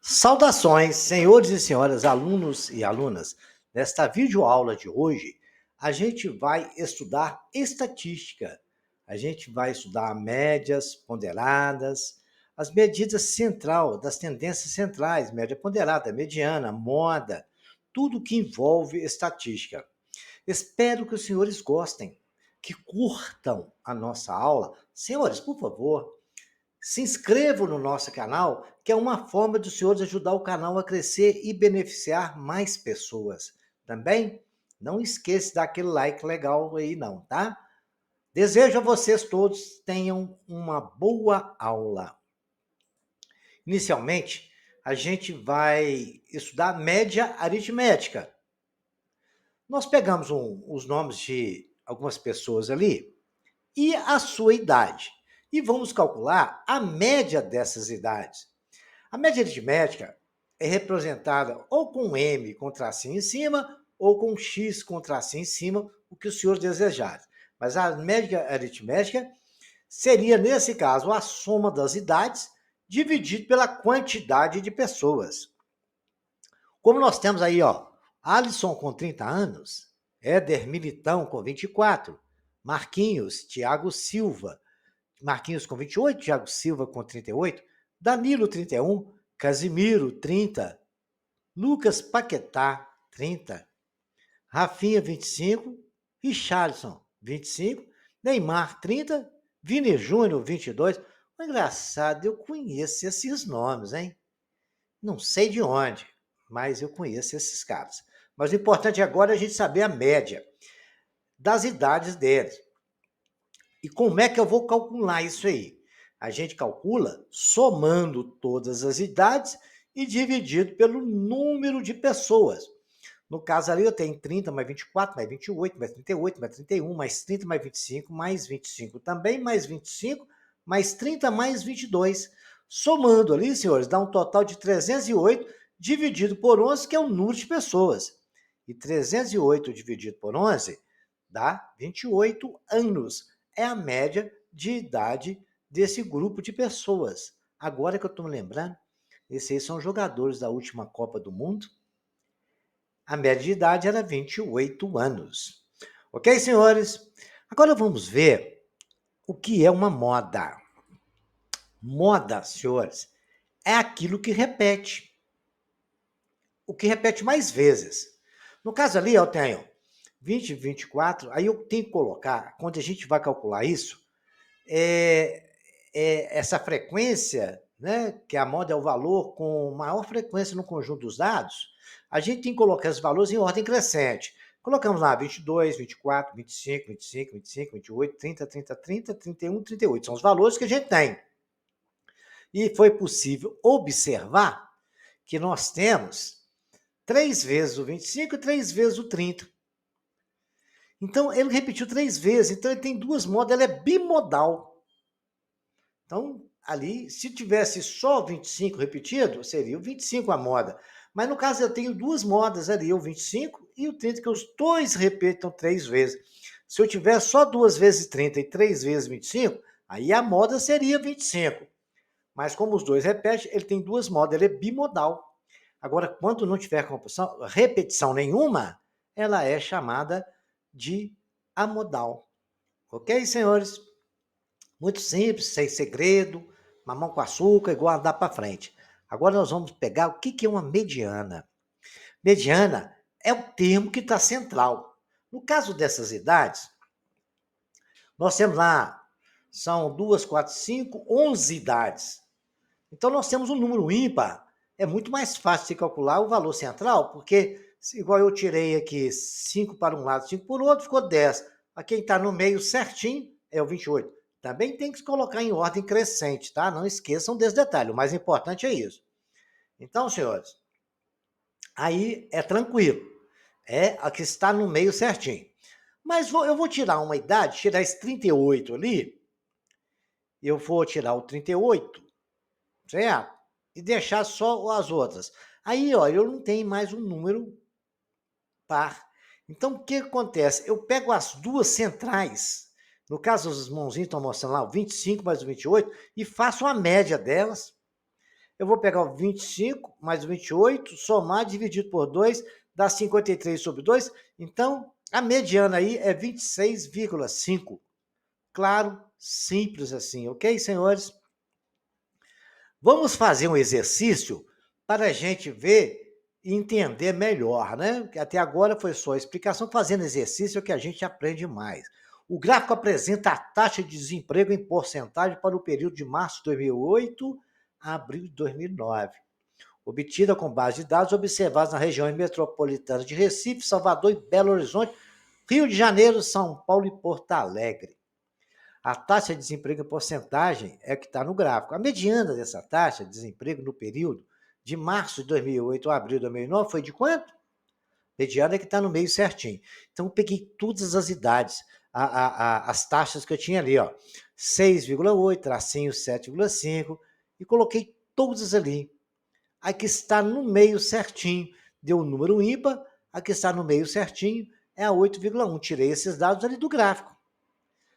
Saudações, senhores e senhoras, alunos e alunas. Nesta videoaula de hoje, a gente vai estudar estatística. A gente vai estudar médias ponderadas, as medidas central, das tendências centrais, média ponderada, mediana, moda, tudo que envolve estatística. Espero que os senhores gostem, que curtam a nossa aula. Senhores, por favor, se inscrevam no nosso canal, que é uma forma dos senhores ajudar o canal a crescer e beneficiar mais pessoas. Também não esqueça de dar aquele like legal aí não, tá? Desejo a vocês todos tenham uma boa aula. Inicialmente, a gente vai estudar média aritmética. Nós pegamos os nomes de algumas pessoas ali e a sua idade. E vamos calcular a média dessas idades. A média aritmética é representada ou com M com tracinho em cima ou com X com tracinho em cima, o que o senhor desejar. Mas a média aritmética seria, nesse caso, a soma das idades dividido pela quantidade de pessoas. Como nós temos aí, ó, Alisson com 30 anos, Éder Militão com 24, Marquinhos, Thiago Silva, Marquinhos com 28, Thiago Silva com 38, Danilo 31, Casimiro 30, Lucas Paquetá 30, Rafinha 25, Richarlison 25, Neymar 30, Vini Júnior 22. O engraçado, eu conheço esses nomes, hein? Não sei de onde, mas eu conheço esses caras. Mas o importante agora é a gente saber a média das idades deles. E como é que eu vou calcular isso aí? A gente calcula somando todas as idades e dividido pelo número de pessoas. No caso ali, eu tenho 30 mais 24, mais 28, mais 38, mais 31, mais 30, mais 25 também, mais 25, mais 30, mais 22. Somando ali, senhores, dá um total de 308 dividido por 11, que é o número de pessoas. E 308 dividido por 11 dá 28 anos. É a média de idade desse grupo de pessoas. Agora que eu estou me lembrando, esses aí são jogadores da última Copa do Mundo. A média de idade era 28 anos. Ok, senhores? Agora vamos ver o que é uma moda. Moda, senhores, é aquilo que repete. O que repete mais vezes. No caso ali, eu tenho 20, 24, aí eu tenho que colocar, quando a gente vai calcular isso, essa frequência, né, que a moda é o valor com maior frequência no conjunto dos dados, a gente tem que colocar os valores em ordem crescente. Colocamos lá 22, 24, 25, 25, 25, 28, 30, 30, 30, 31, 38. São os valores que a gente tem. E foi possível observar que nós temos 3 vezes o 25 e 3 vezes o 30. Então, ele repetiu 3 vezes. Então, ele tem duas modas, ele é bimodal. Então, ali, se tivesse só 25 repetido, seria o 25 a moda. Mas no caso, eu tenho duas modas ali, o 25 e o 30, que os dois repetam 3 vezes. Se eu tiver só 2 vezes 30 e 3 vezes 25, aí a moda seria 25. Mas como os dois repetem, ele tem duas modas, ele é bimodal. Agora, quando não tiver repetição nenhuma, ela é chamada de amodal. Ok, senhores? Muito simples, sem segredo, mamão com açúcar, igual andar para frente. Agora nós vamos pegar o que é uma mediana. Mediana é o termo que está central. No caso dessas idades, nós temos lá, são 2, 4, 5, 11 idades. Então nós temos um número ímpar. É muito mais fácil de calcular o valor central, porque igual eu tirei aqui 5 para um lado, 5 para o outro, ficou 10. A quem está no meio certinho é o 28. Também tem que se colocar em ordem crescente, tá? Não esqueçam desse detalhe. O mais importante é isso. Então, senhores, aí é tranquilo. É a que está no meio certinho. Mas eu vou tirar uma idade, tirar esse 38 ali. Eu vou tirar o 38, certo? E deixar só as outras. Aí, ó, eu não tenho mais um número par. Então, o que acontece? Eu pego as duas centrais, no caso, os mãozinhos estão mostrando lá, o 25 mais o 28, e faço a média delas. eu vou pegar o 25 mais o 28, somar, dividido por 2, dá 53/2. Então, a mediana aí é 26,5. Claro, simples assim, ok, senhores? Vamos fazer um exercício para a gente ver e entender melhor, né? Porque até agora foi só explicação, fazendo exercício é que a gente aprende mais. O gráfico apresenta a taxa de desemprego em porcentagem para o período de março de 2008 a abril de 2009, obtida com base de dados observados nas regiões metropolitanas de Recife, Salvador e Belo Horizonte, Rio de Janeiro, São Paulo e Porto Alegre. A taxa de desemprego em porcentagem é que está no gráfico. A mediana dessa taxa de desemprego no período de março de 2008 a abril de 2009 foi de quanto? Mediana é que está no meio certinho. Então, eu peguei todas as idades, as taxas que eu tinha ali, ó, 6,8, tracinho 7,5, e coloquei todas ali. A que está no meio certinho deu um número ímpar, a que está no meio certinho é a 8,1. Tirei esses dados ali do gráfico.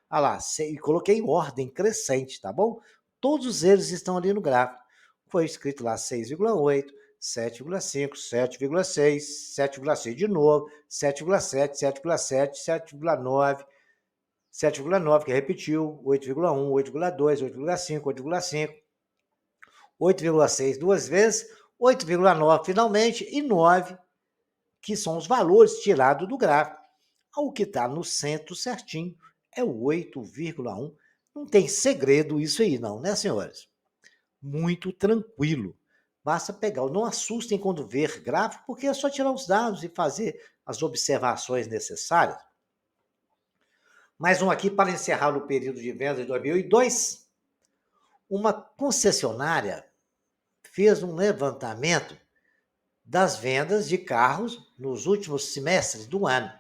Ah lá, e coloquei em ordem crescente, tá bom? Todos eles estão ali no gráfico. Foi escrito lá 6,8, 7,5, 7,6, 7,6 de novo, 7,7, 7,7, 7,9, 7,9 que repetiu, 8,1, 8,2, 8,5, 8,5, 8,6 duas vezes, 8,9 finalmente e 9, que são os valores tirados do gráfico. O que está no centro certinho é o 8,1. Não tem segredo isso aí não, né, senhores? Muito tranquilo. Basta pegar. Não assustem quando ver gráfico, porque é só tirar os dados e fazer as observações necessárias. Mais um aqui para encerrar o período de venda de 2002. Uma concessionária fez um levantamento das vendas de carros nos últimos semestres do ano.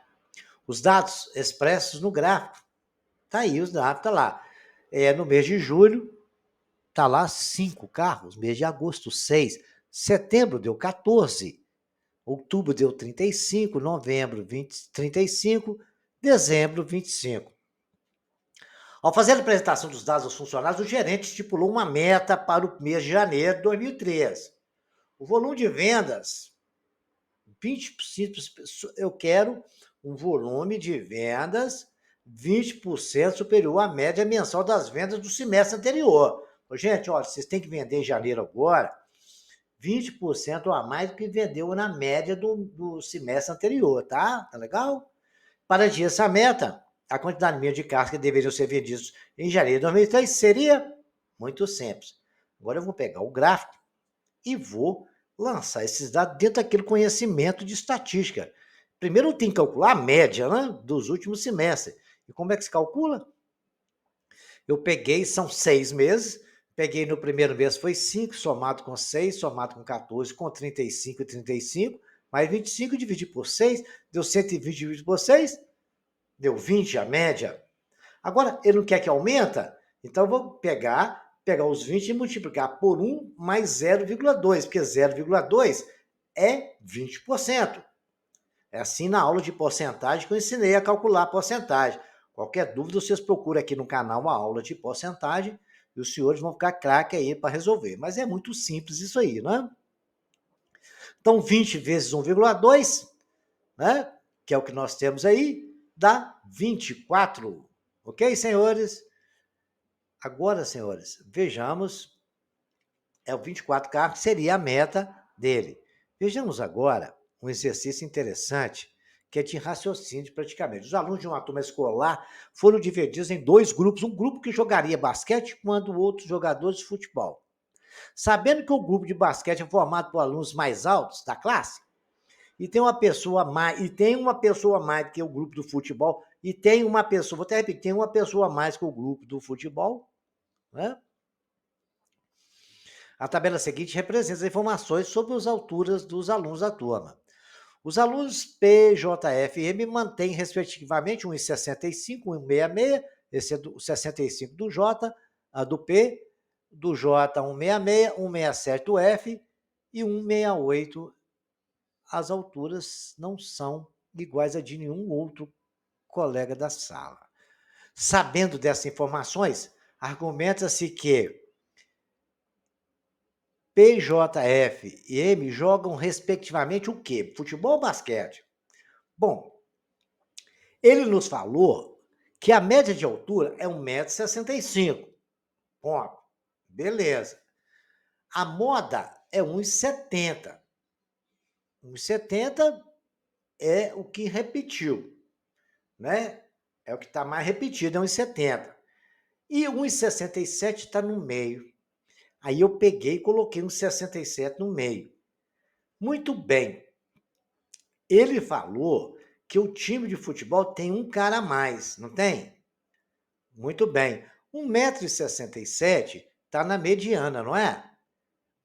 Os dados expressos no gráfico. Tá aí, os dados, tá lá. No mês de julho, tá lá 5 carros. Mês de agosto, 6. Setembro deu 14. Outubro deu 35. Novembro, 35. Dezembro, 25. Ao fazer a apresentação dos dados aos funcionários, o gerente estipulou uma meta para o mês de janeiro de 2003. O volume de vendas, 20%, eu quero um volume de vendas 20% superior à média mensal das vendas do semestre anterior. Gente, olha, vocês têm que vender em janeiro agora 20% a mais do que vendeu na média do semestre anterior, tá? Tá legal? Para atingir essa meta, a quantidade mínima de carros que deveriam ser vendidos em janeiro de 2003 seria muito simples. Agora eu vou pegar o gráfico e vou lançar esses dados dentro daquele conhecimento de estatística. Primeiro eu tenho que calcular a média, né, dos últimos semestres. E como é que se calcula? Eu peguei, são 6 meses, peguei no primeiro mês foi 5, somado com 6, somado com 14, com 35 e 35, mais 25 dividido por 6, deu 120 dividido por 6, deu 20 a média. Agora, ele não quer que aumenta? Então, eu vou pegar os 20 e multiplicar por 1 mais 0,2, porque 0,2 é 20%. É assim na aula de porcentagem que eu ensinei a calcular a porcentagem. Qualquer dúvida, vocês procuram aqui no canal uma aula de porcentagem e os senhores vão ficar craque aí para resolver. Mas é muito simples isso aí, né? Então, 20 vezes 1,2, né? Que é o que nós temos aí, dá 24. Ok, senhores? Agora, senhores, vejamos, é o 24K, que seria a meta dele. Vejamos agora um exercício interessante, que é de raciocínio praticamente. Os alunos de uma turma escolar foram divididos em 2 grupos, um grupo que jogaria basquete, enquanto outros jogadores de futebol. Sabendo que o grupo de basquete é formado por alunos mais altos da classe, e tem uma pessoa mais, mais que o grupo do futebol, e tem uma pessoa, vou até repetir, tem uma pessoa mais que o grupo do futebol, né? A tabela seguinte representa as informações sobre as alturas dos alunos da turma. Os alunos P, J, F e M mantêm, respectivamente, 1,65, 1,66, esse é o 65 do J, do P, do J, 1,66, 1,67 do F e 1,68. As alturas não são iguais a de nenhum outro colega da sala. Sabendo dessas informações, argumenta-se que PJF e M jogam respectivamente o quê? Futebol ou basquete? Bom, ele nos falou que a média de altura é 1,65 m. Ponto. Beleza. A moda é 1,70 m. 1,70 m é o que repetiu, né? É o que está mais repetido, é 1,70 m. E 1,67 m está no meio. Aí eu peguei e coloquei 1,67 no meio. Muito bem. Ele falou que o time de futebol tem um cara a mais, não tem? Muito bem. 1,67 m está na mediana, não é?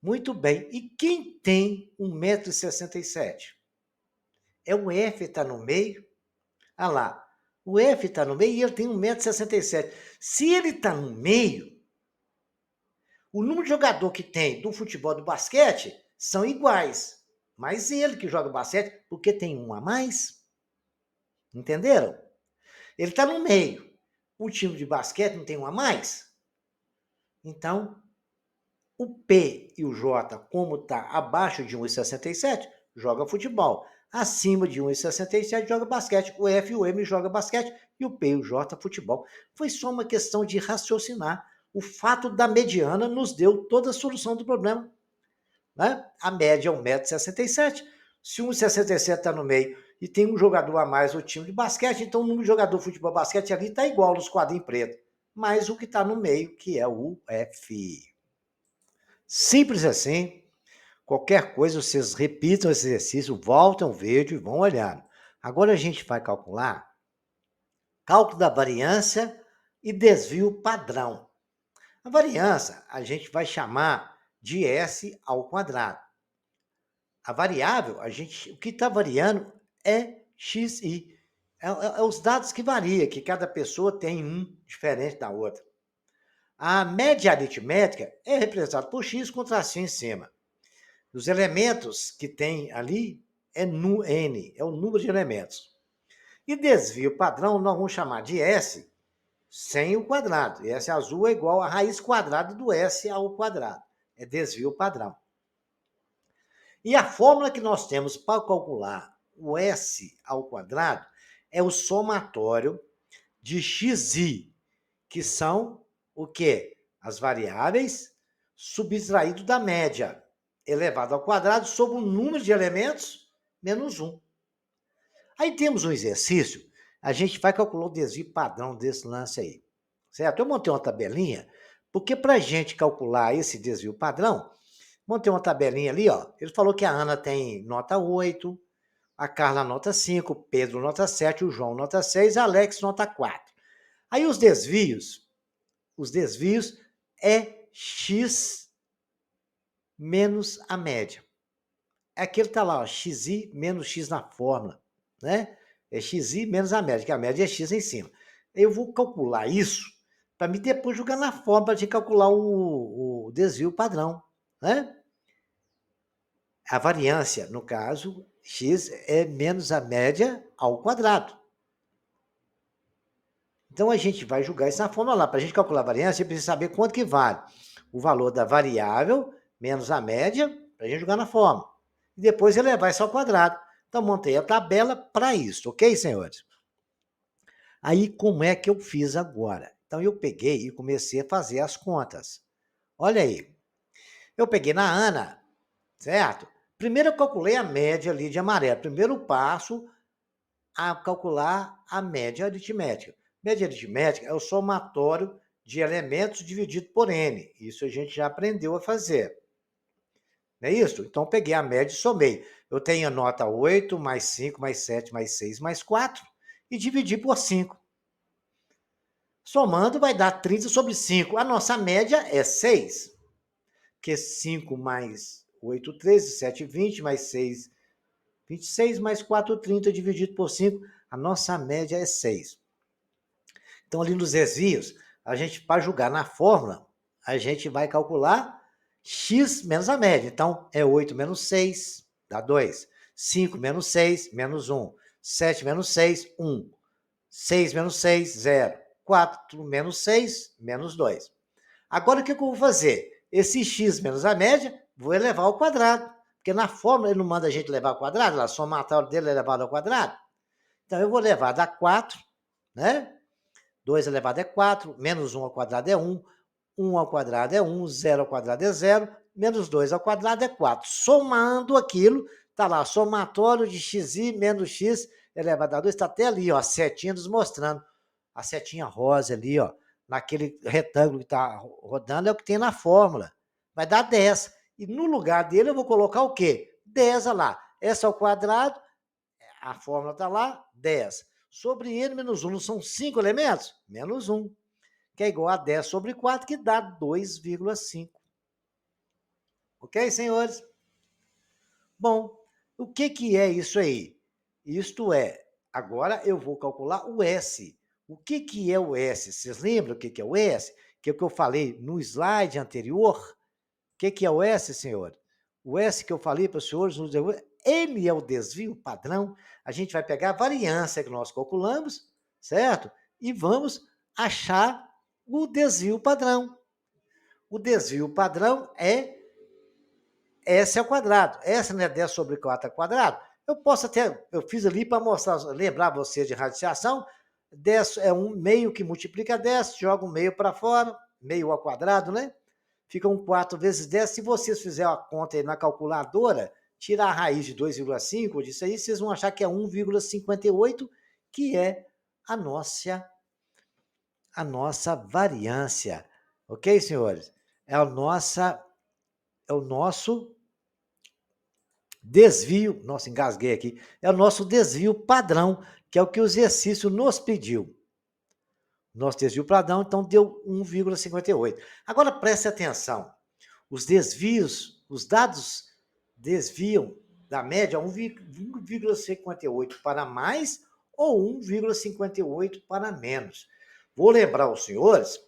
Muito bem. E quem tem 1,67 m? É o F, está no meio. Ah lá. O F está no meio e ele tem 1,67 m. Se ele está no meio, o número de jogador que tem do futebol e do basquete são iguais. Mas ele que joga basquete, porque tem um a mais. Entenderam? Ele está no meio. O time de basquete não tem um a mais? Então, o P e o J, como está abaixo de 1,67, joga futebol. Acima de 1,67 joga basquete. O F e o M joga basquete e o P e o J futebol. Foi só uma questão de raciocinar. O fato da mediana nos deu toda a solução do problema. Né? A média é 1,67 m. Se 1,67 está no meio e tem um jogador a mais no time de basquete, então o número de jogador de futebol basquete ali está igual nos quadrinhos pretos. Mas o que está no meio, que é o F. Simples assim. Qualquer coisa, vocês repitam esse exercício, voltam o vídeo e vão olhar. Agora a gente vai calcular cálculo da variância e desvio padrão. A variância a gente vai chamar de S ao quadrado. A variável, o que está variando é xi. É os dados que variam, que cada pessoa tem um diferente da outra. A média aritmética é representada por x com tracinho em cima. Os elementos que tem ali é N, é o número de elementos. E desvio padrão nós vamos chamar de S sem o quadrado. E S azul é igual a raiz quadrada do S ao quadrado. É desvio padrão. E a fórmula que nós temos para calcular o S ao quadrado é o somatório de xi, que são o quê? As variáveis subtraído da média, elevado ao quadrado sobre o número de elementos menos 1. Aí temos um exercício, a gente vai calcular o desvio padrão desse lance aí, certo? Eu montei uma tabelinha, porque para a gente calcular esse desvio padrão, montei uma tabelinha ali, ó. Ele falou que a Ana tem nota 8, a Carla nota 5, Pedro nota 7, o João nota 6, a Alex nota 4. Aí os desvios é x menos a média. Aquele tá lá, ó, xi menos x na fórmula, né? É xi menos a média, que a média é x em cima. Eu vou calcular isso para mim depois jogar na fórmula para gente calcular o desvio padrão, né? A variância, no caso, x é menos a média ao quadrado. Então, a gente vai jogar isso na fórmula lá. Para a gente calcular a variância, a gente precisa saber quanto que vale o valor da variável menos a média, para a gente jogar na fórmula. E depois elevar isso ao quadrado. Então, montei a tabela para isso, ok, senhores? Aí, como é que eu fiz agora? Então, eu peguei e comecei a fazer as contas. Olha aí. Eu peguei na Ana, certo? Primeiro eu calculei a média ali de amarelo. Primeiro passo a calcular a média aritmética. Média aritmética é o somatório de elementos dividido por n. Isso a gente já aprendeu a fazer. Não é isso? Então, peguei a média e somei. Eu tenho a nota 8, mais 5, mais 7, mais 6, mais 4 e dividi por 5. Somando vai dar 30 sobre 5. A nossa média é 6. Porque 5 mais 8, 13, 7, 20, mais 6, 26, mais 4, 30, dividido por 5. A nossa média é 6. Então, ali nos desvios, a gente, para jogar na fórmula, a gente vai calcular x menos a média. Então, é 8 menos 6, dá 2. 5 menos 6, menos 1. 7 menos 6, 1. 6 menos 6, 0. 4 menos 6, menos 2. Agora, o que eu vou fazer? Esse x menos a média vou elevar ao quadrado. Porque na fórmula ele não manda a gente levar ao quadrado, a somatória dele é elevado ao quadrado. Então, eu vou levar da 4, né? 2 elevado é 4, menos 1 ao quadrado é 1, 1 ao quadrado é 1, 0 ao quadrado é 0, menos 2 ao quadrado é 4. Somando aquilo, está lá, somatório de xi menos x elevado a 2, está até ali, ó, a setinha nos mostrando. A setinha rosa ali, ó, naquele retângulo que está rodando, é o que tem na fórmula. Vai dar 10. E no lugar dele eu vou colocar o quê? 10 lá. S ao quadrado, a fórmula está lá, 10. Sobre n menos 1, não são 5 elementos? Menos 1, que é igual a 10 sobre 4, que dá 2,5. Ok, senhores? Bom, o que é isso aí? Isto é, agora eu vou calcular o S. O que é o S? Vocês lembram o que é o S? Que é o que eu falei no slide anterior. O que é o S, senhor? O S que eu falei para os senhores, ele é o desvio padrão. A gente vai pegar a variância que nós calculamos, certo? E vamos achar o desvio padrão. O desvio padrão é S ao quadrado. S não é 10 sobre 4 ao quadrado? Eu posso até, eu fiz ali para mostrar, lembrar você de radiciação. 10 é um meio que multiplica 10, joga um meio para fora, meio ao quadrado, né? Fica 4 vezes 10. Se vocês fizerem a conta aí na calculadora, tirar a raiz de 2,5 disso aí, vocês vão achar que é 1,58, que é a nossa variância. Ok, senhores? É o nosso desvio. Nossa, engasguei aqui. É o nosso desvio padrão, que é o que o exercício nos pediu. Nosso desvio padrão, então, deu 1,58. Agora, preste atenção. Os desvios, os dados desviam da média 1,58 para mais ou 1,58 para menos. Vou lembrar aos senhores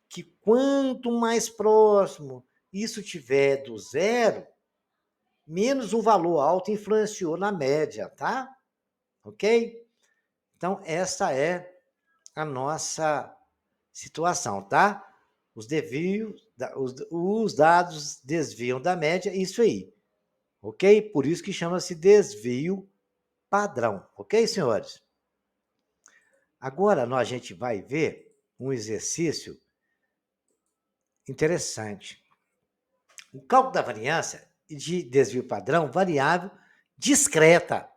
que quanto mais próximo isso tiver do zero, menos o valor alto influenciou na média, tá? Ok? Então, essa é a nossa situação, tá? Os dados desviam da média, isso aí, ok? Por isso que chama-se desvio padrão, ok, senhores? Agora, a gente vai ver um exercício interessante. O cálculo da variância de desvio padrão variável discreta.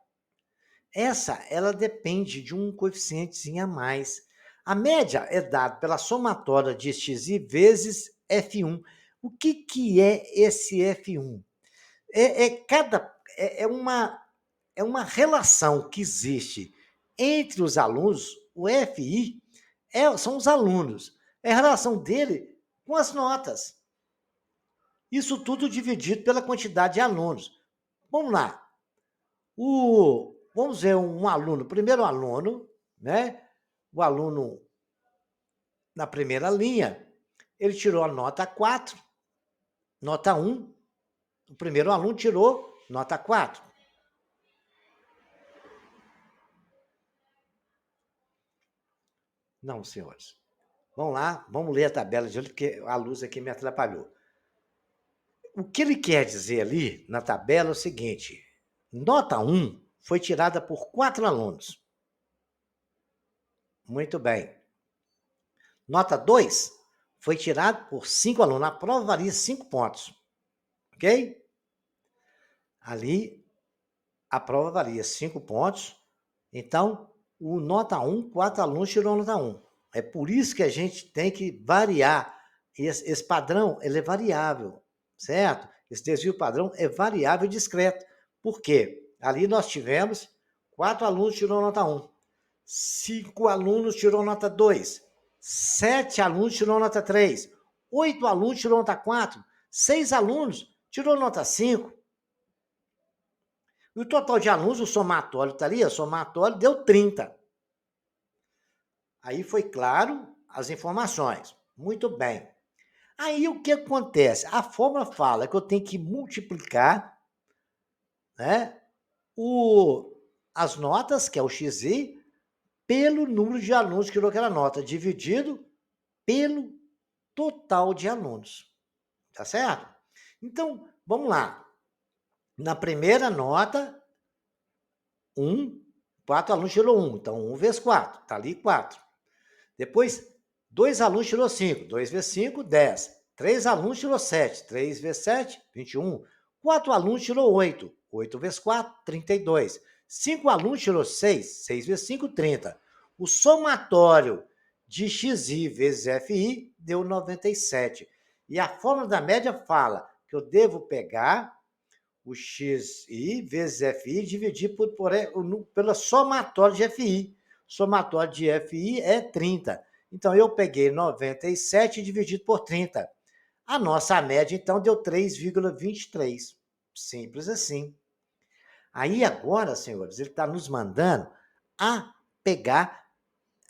Ela depende de um coeficientezinho a mais. A média é dada pela somatória de xi vezes F1. O que é esse F1? É uma relação que existe entre os alunos. O FI são os alunos. É a relação dele com as notas. Isso tudo dividido pela quantidade de alunos. Vamos lá. Vamos ver um aluno, primeiro aluno, né? O aluno na primeira linha, ele tirou a nota 4, nota 1. O primeiro aluno tirou nota 4. Não, senhores. Vamos lá, vamos ler a tabela de hoje, porque a luz aqui me atrapalhou. O que ele quer dizer ali na tabela é o seguinte: nota 1 foi tirada por 4 alunos. Muito bem. Nota 2 foi tirada por 5 alunos. A prova valia 5 pontos. Ok? Ali, a prova valia 5 pontos. Então, o nota 1, 4 alunos tirou nota 1. É por isso que a gente tem que variar. Esse padrão, ele é variável, certo? Esse desvio padrão é variável e discreto. Por quê? Ali nós tivemos 4 alunos tirou nota 1. 5 alunos tirou nota 2. 7 alunos tirou nota 3. 8 alunos tirou nota 4. 6 alunos tirou nota 5. E o total de alunos, o somatório está ali, o somatório deu 30. Aí foi claro as informações. Muito bem. Aí o que acontece? A fórmula fala que eu tenho que multiplicar, né, as notas, que é o xi, pelo número de alunos que tirou aquela nota, dividido pelo total de alunos. Tá certo? Então, Vamos lá. Na primeira nota, 1, 4 alunos tirou 1, então 1 vezes 4, está ali 4. Depois, 2 alunos tirou 5, 2 vezes 5, 10. 3 alunos tirou 7, 3 vezes 7, 21. 4 alunos tirou 8, 8 vezes 4, 32. 5 alunos tirou 6, 6 vezes 5, 30. O somatório de xi vezes fi deu 97. E a fórmula da média fala que eu devo pegar o xi vezes fi e dividir pela somatório de fi. Somatório de fi é 30. Então, eu peguei 97 dividido por 30. A nossa média, então, deu 3,23. Simples assim. Aí, agora, senhores, ele está nos mandando a pegar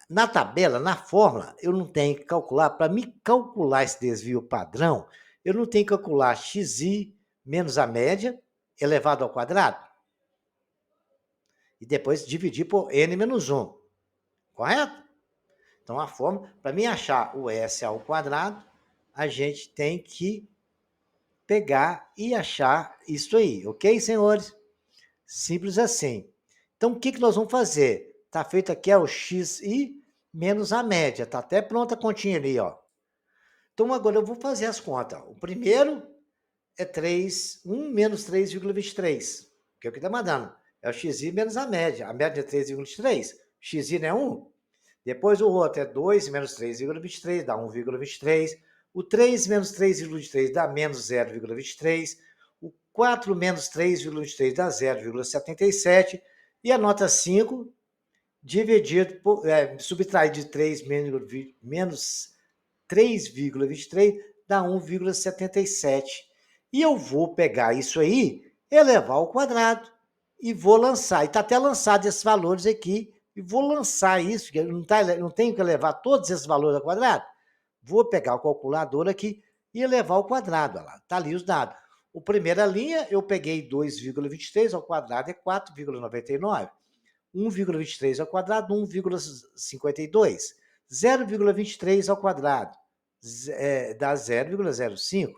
na tabela, na fórmula, eu não tenho que calcular, para me calcular esse desvio padrão, eu não tenho que calcular xi menos a média elevado ao quadrado e depois dividir por n menos 1, correto? Então, a fórmula, para mim achar o s ao quadrado, a gente tem que pegar e achar isso aí, ok, senhores? Simples assim. Então, o que nós vamos fazer? Está feito aqui o xi menos a média. Está até pronta a continha ali, ó. Então, agora eu vou fazer as contas. O primeiro é 1 menos 3,23, que é o que está mandando. É o xi menos a média. A média é 3,23. Xi não é 1. Depois o outro é 2 menos 3,23, dá 1,23. O 3 menos 3,23 dá menos 0,23. O 4 menos 3,23 dá 0,77. E a nota 5, dividido por, subtraído de 3 menos 3,23 dá 1,77. E eu vou pegar isso aí, elevar ao quadrado e vou lançar. E está até lançado esses valores aqui. E vou lançar isso, que não tenho que elevar todos esses valores ao quadrado. Vou pegar o calculador aqui e elevar ao quadrado. Olha lá, está ali os dados. A primeira linha, eu peguei 2,23 ao quadrado é 4,99. 1,23 ao quadrado, 1,52. 0,23 ao quadrado dá 0,05.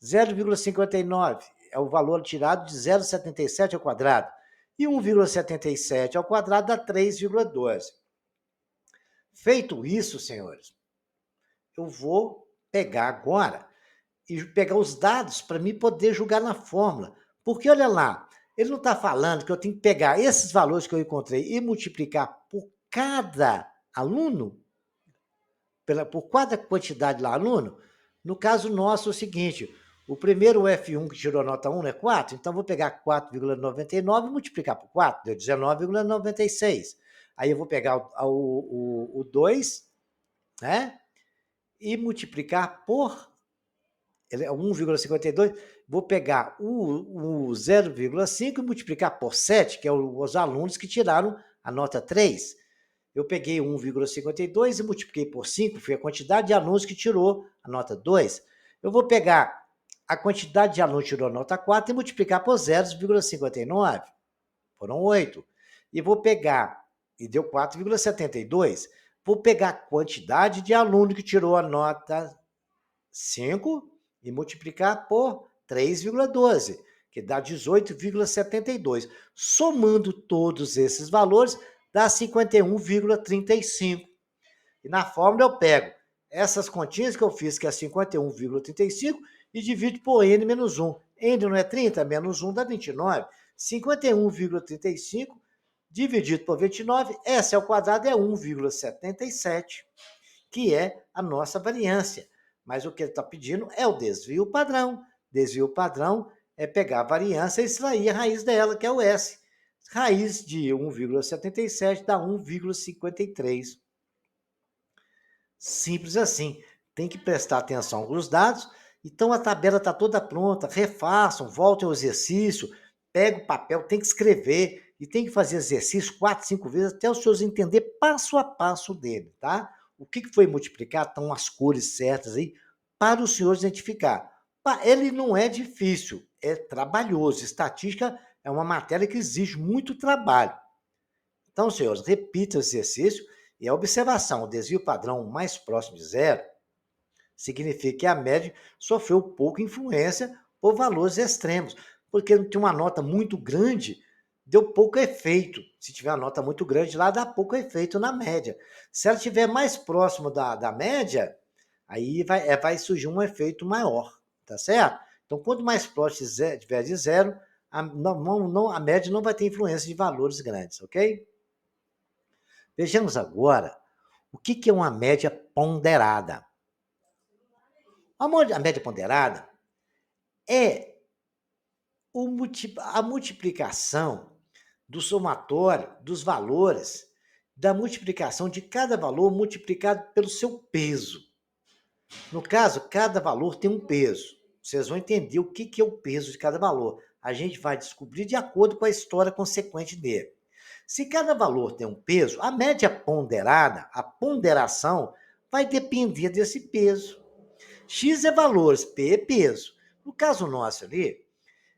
0,59 é o valor tirado de 0,77 ao quadrado. E 1,77 ao quadrado dá 3,12. Feito isso, senhores, eu vou pegar agora e pegar os dados para mim poder jogar na fórmula. Porque, olha lá, ele não está falando que eu tenho que pegar esses valores que eu encontrei e multiplicar por cada aluno, por cada quantidade lá aluno. No caso nosso é o seguinte, o primeiro F1 que tirou a nota 1 é 4, então vou pegar 4,99 e multiplicar por 4, deu 19,96. Aí eu vou pegar o 2, né? E multiplicar por 1,52, vou pegar o 0,5 e multiplicar por 7, que é os alunos que tiraram a nota 3. Eu peguei 1,52 e multipliquei por 5, foi a quantidade de alunos que tirou a nota 2. Eu vou pegar a quantidade de alunos que tirou a nota 4 e multiplicar por 0,59, foram 8. E vou pegar, e deu 4,72, vou pegar a quantidade de aluno que tirou a nota 5 e multiplicar por 3,12, que dá 18,72. Somando todos esses valores, dá 51,35. E na fórmula eu pego essas continhas que eu fiz, que é 51,35, e divido por n menos 1. N não é 30, menos 1 dá 29. 51,35 dividido por 29, S ao quadrado é 1,77, que é a nossa variância. Mas o que ele está pedindo é o desvio padrão. Desvio padrão é pegar a variância e extrair a raiz dela, que é o S. Raiz de 1,77 dá 1,53. Simples assim. Tem que prestar atenção nos dados. Então, a tabela está toda pronta. Refaçam, voltem ao exercício, pega o papel, tem que escrever e tem que fazer exercício 4, 5 vezes até os senhores entender passo a passo dele, tá? O que foi multiplicar, estão as cores certas aí, para os senhores identificar. Ele não é difícil, é trabalhoso. Estatística é uma matéria que exige muito trabalho. Então, senhores, repita o exercício e a observação, o desvio padrão mais próximo de zero, significa que a média sofreu pouca influência por valores extremos, porque tem uma nota muito grande, deu pouco efeito. Se tiver uma nota muito grande lá, dá pouco efeito na média. Se ela estiver mais próximo da média, aí vai surgir um efeito maior, tá certo? Então, quanto mais próximo tiver de zero, a média não vai ter influência de valores grandes, ok? Vejamos agora o que é uma média ponderada. A média ponderada é a multiplicação do somatório dos valores, da multiplicação de cada valor multiplicado pelo seu peso. No caso, cada valor tem um peso. Vocês vão entender o que é o peso de cada valor. A gente vai descobrir de acordo com a história consequente dele. Se cada valor tem um peso, a média ponderada, a ponderação, vai depender desse peso. X é valores, P é peso. No caso nosso ali,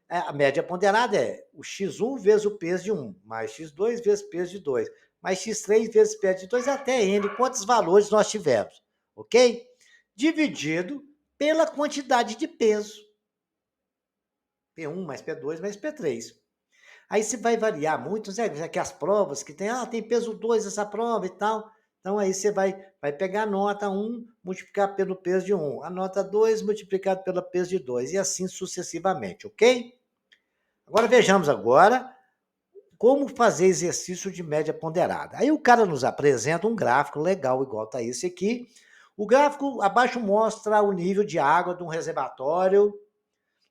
a média ponderada é o x1 vezes o peso de 1, mais x2 vezes o peso de 2, mais x3 vezes o peso de 2, até n, quantos valores nós tivermos, ok? Dividido pela quantidade de peso. P1 mais P2 mais P3. Aí você vai variar muito, né? Que as provas que tem peso 2 essa prova e tal. Então aí você vai pegar a nota 1, multiplicar pelo peso de 1, a nota 2 multiplicado pelo peso de 2, e assim sucessivamente, ok? Agora vejamos agora como fazer exercício de média ponderada. Aí o cara nos apresenta um gráfico legal, igual está esse aqui. O gráfico abaixo mostra o nível de água de um reservatório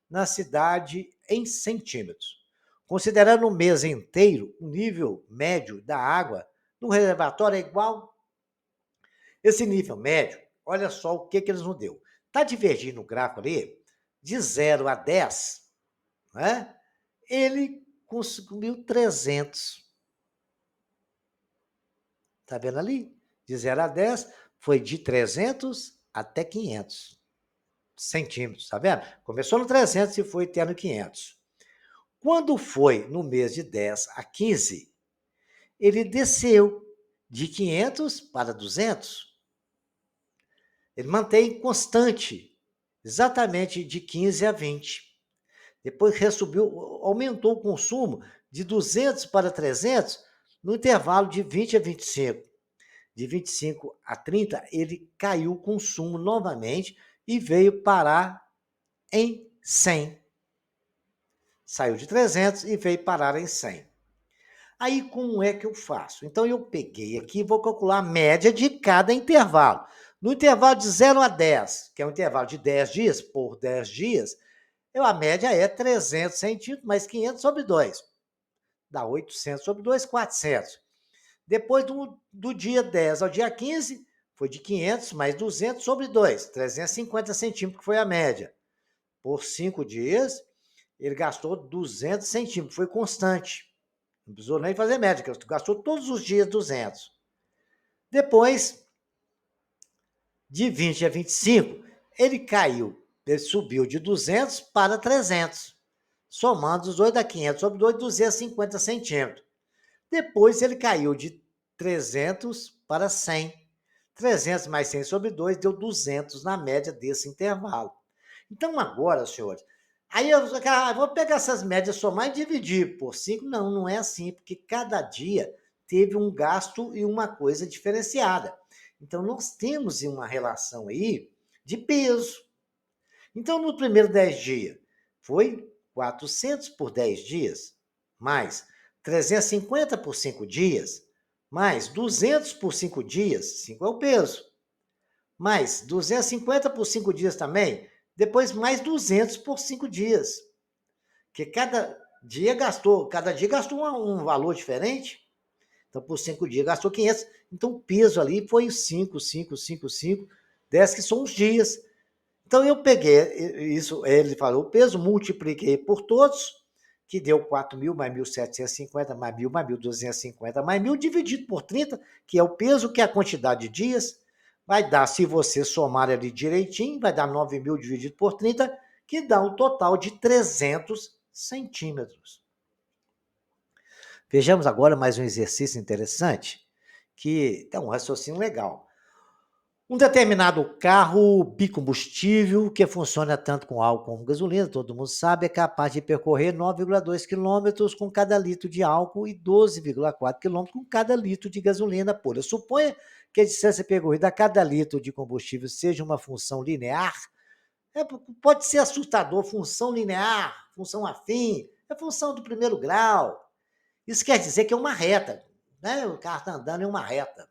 na cidade em centímetros. Considerando o mês inteiro, o nível médio da água no reservatório é igual. Esse nível médio, olha só o que eles nos deu. Está divergindo o gráfico ali, de 0 a 10, né? Ele consumiu 300. Está vendo ali? De 0 a 10, foi de 300 até 500 centímetros, está vendo? Começou no 300 e foi tendo 500. Quando foi no mês de 10 a 15, ele desceu de 500 para 200. Ele mantém constante, exatamente de 15 a 20. Depois resubiu, aumentou o consumo de 200 para 300 no intervalo de 20 a 25. De 25 a 30, ele caiu o consumo novamente e veio parar em 100. Saiu de 300 e veio parar em 100. Aí, como é que eu faço? Então, eu peguei aqui e vou calcular a média de cada intervalo. No intervalo de 0 a 10, que é um intervalo de 10 dias, por 10 dias, a média é 300 centímetros mais 500 sobre 2. Dá 800 sobre 2, 400. Depois do dia 10 ao dia 15, foi de 500 mais 200 sobre 2, 350 centímetros, que foi a média. Por 5 dias, ele gastou 200 centímetros, foi constante. Não precisou nem fazer média, gastou todos os dias 200. Depois, de 20 a 25, ele caiu, ele subiu de 200 para 300. Somando os dois, dá 500 sobre 2, 250 centímetros. Depois ele caiu de 300 para 100. 300 mais 100 sobre 2 deu 200 na média desse intervalo. Então agora, senhores, aí eu vou pegar essas médias, somar e dividir por 5. Não, não é assim, porque cada dia teve um gasto e uma coisa diferenciada. Então nós temos uma relação aí de peso. Então no primeiro 10 dias foi 400 por 10 dias, mais 350 por 5 dias, mais 200 por 5 dias, 5 é o peso, mais 250 por 5 dias também, depois mais 200 por 5 dias. Que cada dia gastou um valor diferente. Então, por 5 dias gastou 500. Então, o peso ali foi 5, 5, 5, 5, 10, que são os dias. Então, eu peguei isso, ele falou, o peso, multipliquei por todos, que deu 4.000 mais 1.750, mais 1.000, mais 1.250, mais 1.000, dividido por 30, que é o peso, que é a quantidade de dias. Vai dar, se você somar ali direitinho, vai dar 9.000 dividido por 30, que dá um total de 300 centímetros. Vejamos agora mais um exercício interessante, que é um raciocínio legal. Um determinado carro bicombustível, que funciona tanto com álcool como gasolina, todo mundo sabe, é capaz de percorrer 9,2 quilômetros com cada litro de álcool e 12,4 quilômetros com cada litro de gasolina pura. Suponha que a distância percorrida a cada litro de combustível seja uma função linear. Pode ser assustador, função linear, função afim, é função do primeiro grau. Isso quer dizer que é uma reta, né? O carro está andando em uma reta.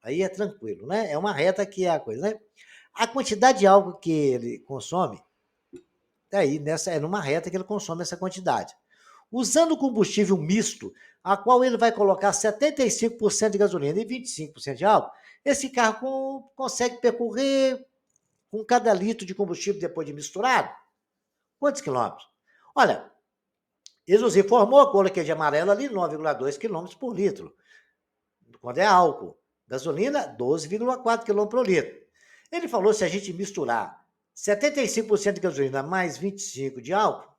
Aí é tranquilo, né? É uma reta que é a coisa, né? A quantidade de álcool que ele consome, é numa reta que ele consome essa quantidade. Usando combustível misto, a qual ele vai colocar 75% de gasolina e 25% de álcool, esse carro consegue percorrer com cada litro de combustível depois de misturado, quantos quilômetros? Olha, ele nos informou a cor aqui de amarelo ali, 9,2 quilômetros por litro, quando é álcool. Gasolina, 12,4 km por litro. Ele falou se a gente misturar 75% de gasolina mais 25% de álcool,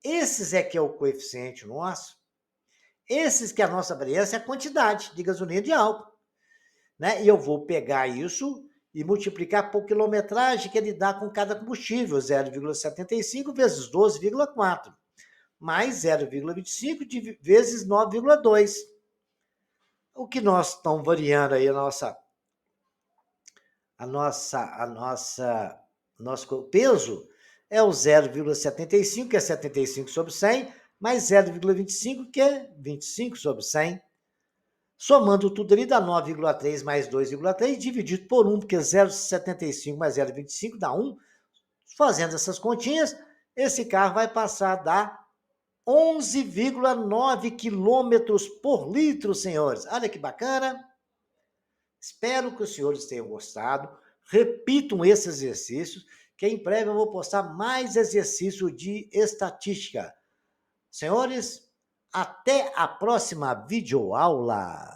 esses é que é o coeficiente nosso, esses que é a nossa variância é a quantidade de gasolina e de álcool. Né? E eu vou pegar isso e multiplicar por quilometragem que ele dá com cada combustível, 0,75 vezes 12,4, mais 0,25 vezes 9,2. O que nós estamos variando aí nosso peso é o 0,75, que é 75 sobre 100, mais 0,25, que é 25 sobre 100. Somando tudo ali dá 9,3 mais 2,3, dividido por 1, porque 0,75 mais 0,25 dá 1. Fazendo essas continhas, esse carro vai passar a dar 11,9 quilômetros por litro, senhores. Olha que bacana. Espero que os senhores tenham gostado. Repitam esses exercícios, que em breve eu vou postar mais exercício de estatística. Senhores, até a próxima videoaula.